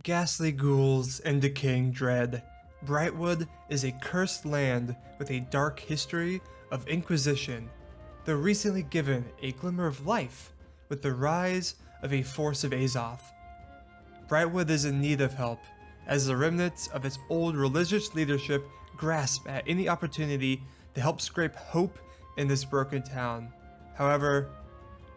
Ghastly ghouls and decaying dread, Brightwood is a cursed land with a dark history of Inquisition, though recently given a glimmer of life with the rise of a force of Azoth. Brightwood is in need of help, as the remnants of its old religious leadership grasp at any opportunity to help scrape hope in this broken town. However,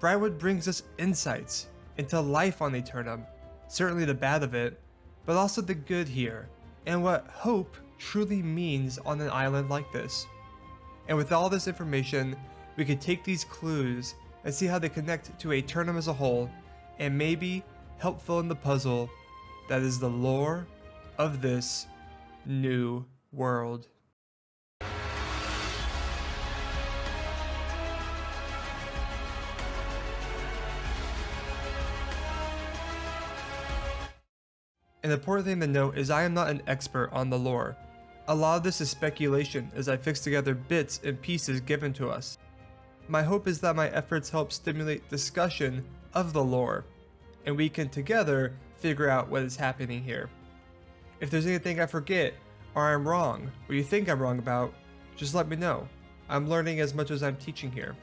Brightwood brings us insights into life on Aeternum, certainly the bad of it, but also the good here, and what hope truly means on an island like this. And with all this information, we could take these clues and see how they connect to Aeternum as a whole, and maybe help fill in the puzzle that is the lore of this new world. An important thing to note is I am not an expert on the lore. A lot of this is speculation as I fix together bits and pieces given to us. My hope is that my efforts help stimulate discussion of the lore, and we can together figure out what is happening here. If there's anything I forget, or I'm wrong, or you think I'm wrong about, just let me know. I'm learning as much as I'm teaching here.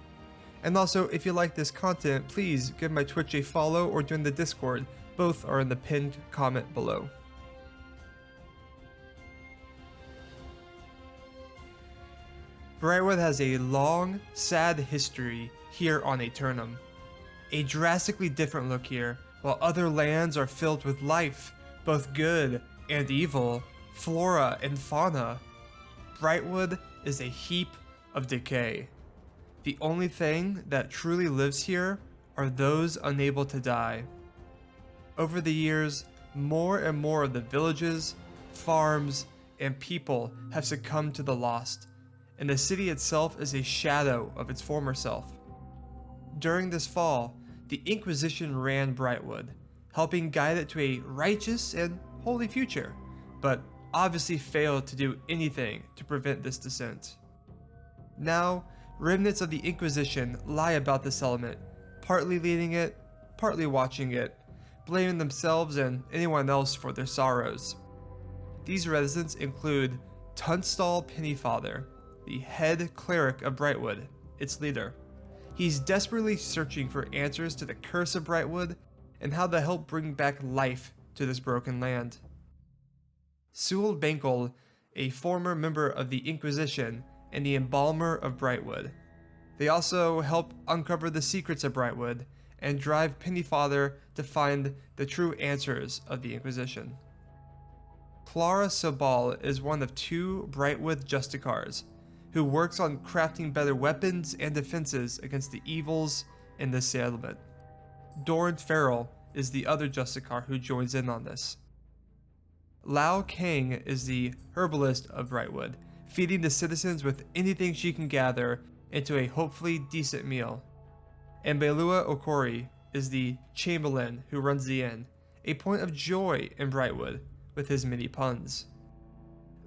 And also, if you like this content, please give my Twitch a follow or join the Discord. Both are in the pinned comment below. Brightwood has a long, sad history here on Aeternum. A drastically different look here, while other lands are filled with life, both good and evil, flora and fauna. Brightwood is a heap of decay. The only thing that truly lives here are those unable to die. Over the years, more and more of the villages, farms, and people have succumbed to the lost, and the city itself is a shadow of its former self. During this fall, the Inquisition ran Brightwood, helping guide it to a righteous and holy future, but obviously failed to do anything to prevent this descent. Now, remnants of the Inquisition lie about the settlement, partly leading it, partly watching it, blaming themselves and anyone else for their sorrows. These residents include Tunstall Pennyfather, the head cleric of Brightwood, its leader. He's desperately searching for answers to the curse of Brightwood and how to help bring back life to this broken land. Sewell Bankel, a former member of the Inquisition and the embalmer of Brightwood. They also help uncover the secrets of Brightwood and drive Pennyfather to find the true answers of the Inquisition. Clara Sobal is one of 2 Brightwood Justicars, who works on crafting better weapons and defenses against the evils in this settlement. Doran Farrell is the other Justicar who joins in on this. Lao Kang is the herbalist of Brightwood, feeding the citizens with anything she can gather into a hopefully decent meal. And Belua Okori is the chamberlain who runs the inn, a point of joy in Brightwood with his many puns.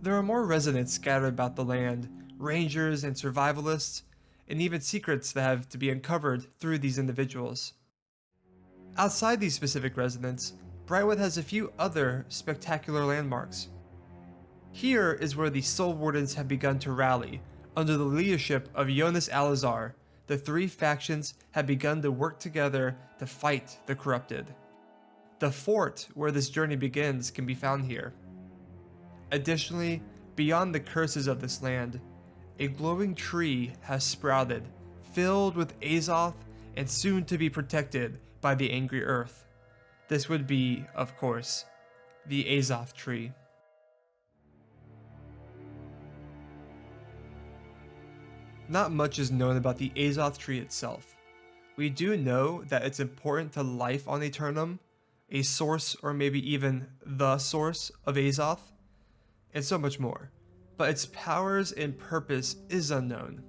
There are more residents scattered about the land, rangers and survivalists, and even secrets that have to be uncovered through these individuals. Outside these specific residents, Brightwood has a few other spectacular landmarks. Here is where the Soul Wardens have begun to rally. Under the leadership of Jonas Alazar, the 3 factions have begun to work together to fight the corrupted. The fort where this journey begins can be found here. Additionally, beyond the curses of this land, a glowing tree has sprouted, filled with Azoth and soon to be protected by the angry earth. This would be, of course, the Azoth Tree. Not much is known about the Azoth Tree itself. We do know that it's important to life on Aeternum, a source or maybe even the source of Azoth, and so much more, but its powers and purpose is unknown.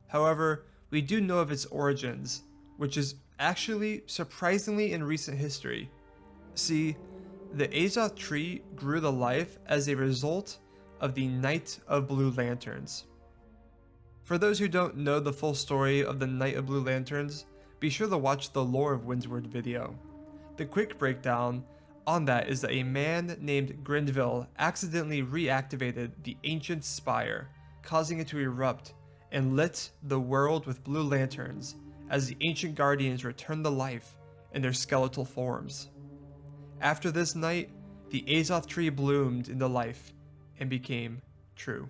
However, we do know of its origins, which is actually surprisingly in recent history. See, the Azoth Tree grew to life as a result of the Night of Blue Lanterns. For those who don't know the full story of the Night of Blue Lanterns, be sure to watch the Lore of Windsward video. The quick breakdown, on that is that a man named Grindville accidentally reactivated the ancient spire, causing it to erupt and lit the world with blue lanterns as the ancient guardians returned to life in their skeletal forms. After this night, the Azoth Tree bloomed into life and became true.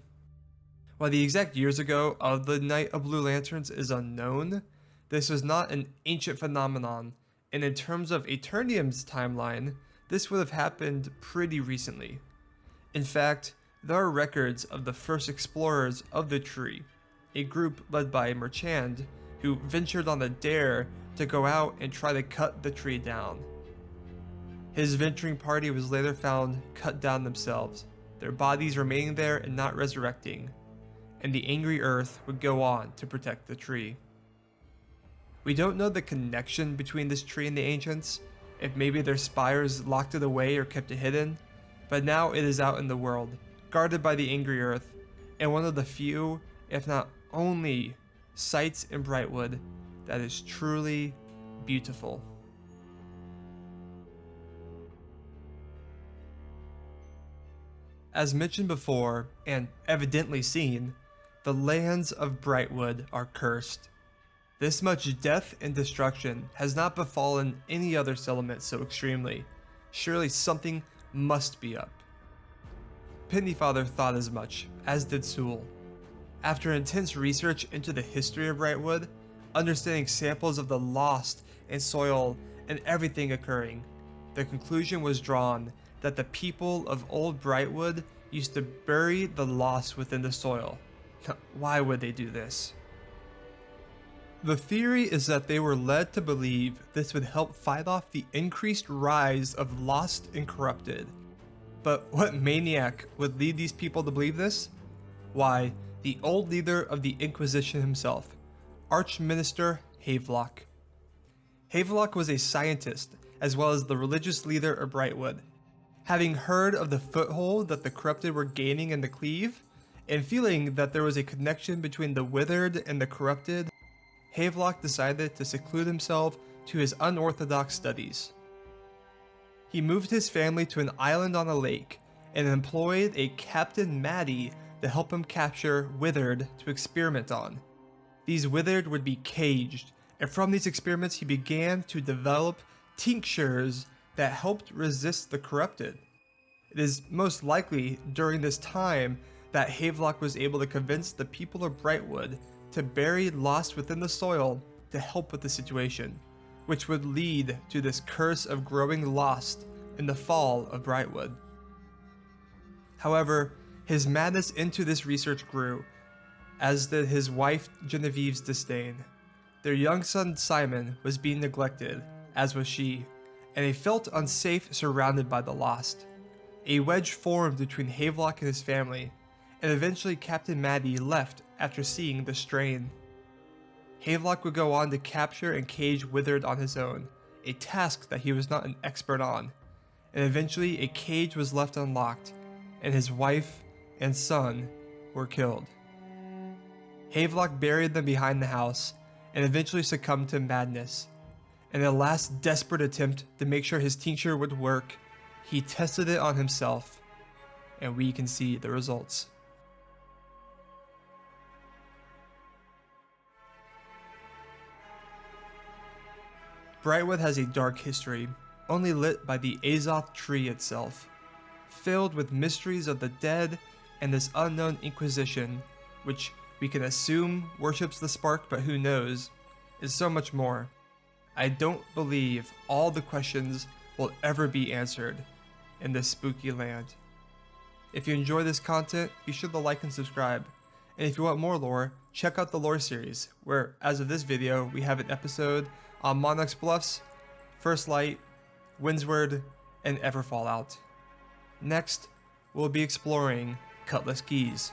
While the exact years ago of the Night of Blue Lanterns is unknown, this was not an ancient phenomenon, and in terms of Eternium's timeline, this would have happened pretty recently. In fact, there are records of the first explorers of the tree, a group led by Merchand, who ventured on a dare to go out and try to cut the tree down. His venturing party was later found cut down themselves, their bodies remaining there and not resurrecting, and the angry earth would go on to protect the tree. We don't know the connection between this tree and the ancients, if maybe their spires locked it away or kept it hidden, but now it is out in the world, guarded by the angry earth, and one of the few, if not only, sights in Brightwood that is truly beautiful. As mentioned before, and evidently seen, the lands of Brightwood are cursed. This much death and destruction has not befallen any other settlement so extremely. Surely something must be up. Pitneyfather thought as much, as did Sewell. After intense research into the history of Brightwood, understanding samples of the lost and soil and everything occurring, the conclusion was drawn that the people of old Brightwood used to bury the lost within the soil. Why would they do this? The theory is that they were led to believe this would help fight off the increased rise of lost and corrupted. But what maniac would lead these people to believe this? Why, the old leader of the Inquisition himself, Archminister Havelock. Havelock was a scientist as well as the religious leader of Brightwood. Having heard of the foothold that the corrupted were gaining in the Cleave, and feeling that there was a connection between the withered and the corrupted, Havelock decided to seclude himself to his unorthodox studies. He moved his family to an island on a lake and employed a Captain Maddie to help him capture withered to experiment on. These withered would be caged, and from these experiments he began to develop tinctures that helped resist the corrupted. It is most likely during this time that Havelock was able to convince the people of Brightwood to bury lost within the soil to help with the situation, which would lead to this curse of growing lost in the fall of Brightwood. However, his madness into this research grew, as did his wife Genevieve's disdain. Their young son Simon was being neglected, as was she, and they felt unsafe surrounded by the lost. A wedge formed between Havelock and his family, and eventually Captain Maddie left after seeing the strain. Havelock would go on to capture and cage withered on his own, a task that he was not an expert on, and eventually a cage was left unlocked, and his wife and son were killed. Havelock buried them behind the house, and eventually succumbed to madness. In a last desperate attempt to make sure his tincture would work, he tested it on himself, and we can see the results. Brightwood has a dark history, only lit by the Azoth Tree itself, filled with mysteries of the dead and this unknown Inquisition, which we can assume worships the spark, but who knows, is so much more. I don't believe all the questions will ever be answered in this spooky land. If you enjoy this content, be sure to like and subscribe. And if you want more lore, check out the lore series, where as of this video, we have an episode on Monarch's Bluffs, First Light, Windsward, and Everfallout. Next, we'll be exploring Cutlass Keys.